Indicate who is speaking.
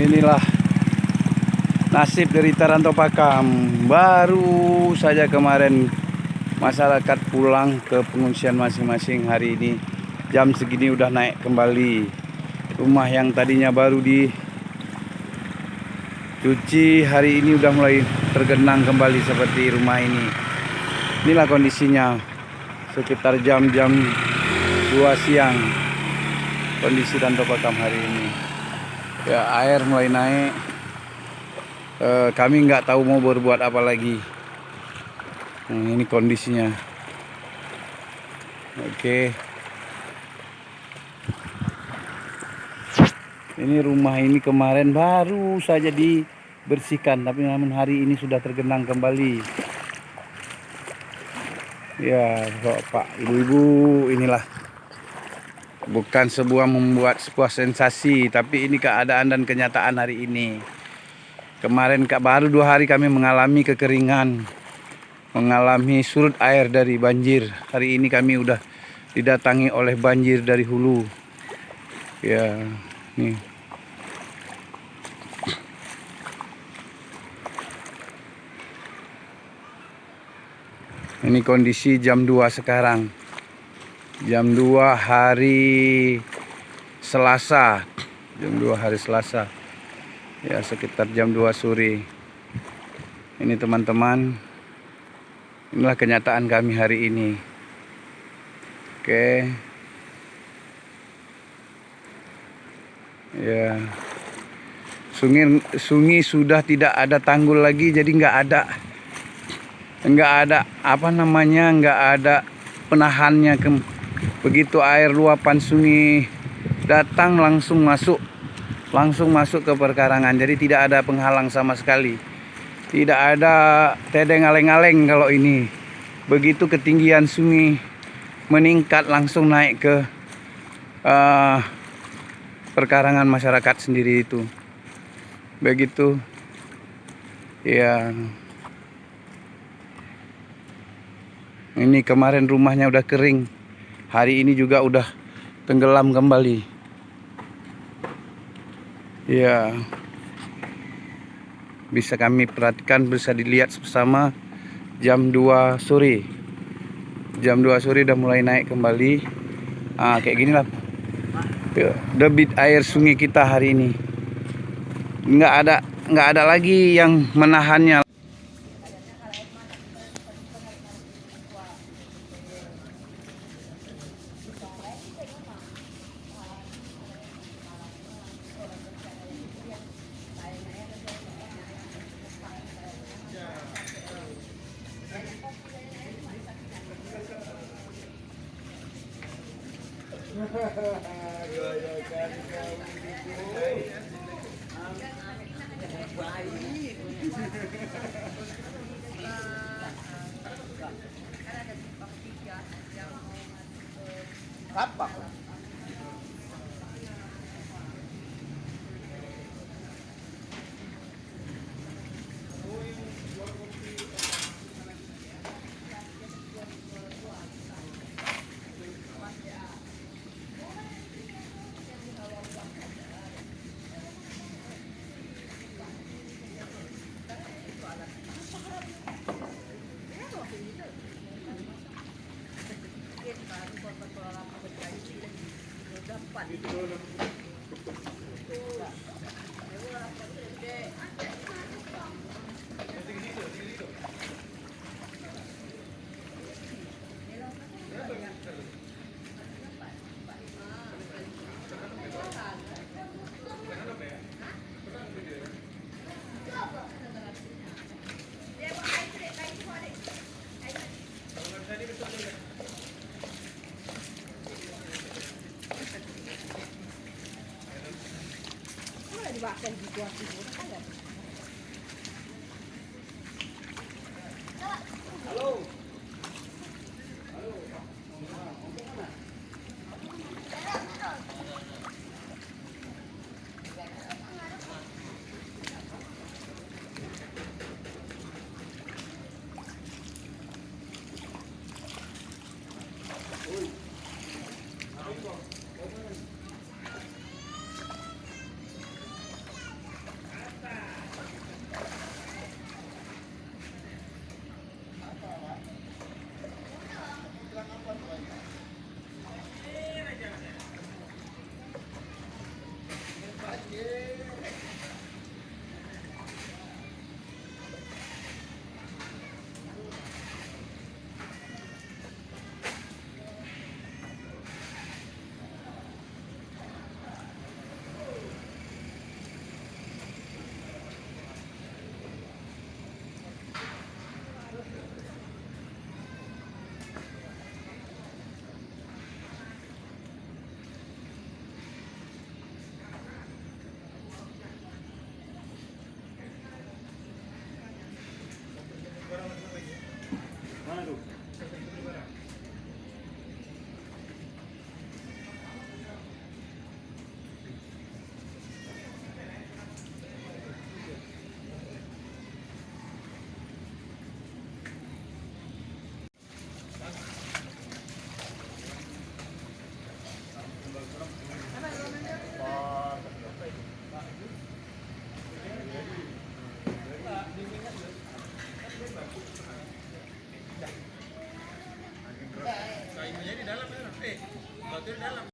Speaker 1: Inilah nasib dari Taranto Pakam. Baru saja kemarin masyarakat pulang ke pengungsian masing-masing. Hari ini jam segini udah naik kembali. Rumah yang tadinya baru dicuci hari ini udah mulai tergenang kembali seperti rumah ini. Inilah kondisinya sekitar jam-jam 2 siang. Kondisi Taranto Pakam hari ini. Ya, air mulai naik. Kami nggak tahu mau berbuat apa lagi. Ini kondisinya. Oke. Ini rumah ini kemarin baru saja dibersihkan, tapi namun hari ini sudah tergenang kembali. Ya, Pak, ibu-ibu, inilah bukan membuat sebuah sensasi, tapi ini keadaan dan kenyataan hari ini. Kemarin baru 2 hari kami mengalami kekeringan, mengalami surut air dari banjir. Hari ini kami udah didatangi oleh banjir dari hulu. Ya, nih. Ini kondisi jam 2 sekarang. Jam 2 hari Selasa. Jam 2 hari Selasa. Ya, sekitar jam 2 sore. Ini teman-teman. Inilah kenyataan kami hari ini. Oke. Ya. Sungai sudah tidak ada tanggul lagi, jadi nggak ada nggak ada penahannya. Begitu air luapan sungai datang langsung masuk ke perkarangan, jadi tidak ada penghalang sama sekali, tidak ada tedeng aleng-aleng. Kalau ini begitu ketinggian sungai meningkat langsung naik ke perkarangan masyarakat sendiri itu, begitu ya. Ini kemarin rumahnya udah kering, hari ini juga udah tenggelam kembali. Ya, bisa kami perhatikan, bisa dilihat bersama jam 2 sore. Jam 2 sore udah mulai naik kembali. Kayak gini lah debit air sungai kita hari ini. Nggak ada lagi yang menahannya. Apa? Dimakan gitu ada. Halo.
Speaker 2: dalam. Batu di dalam.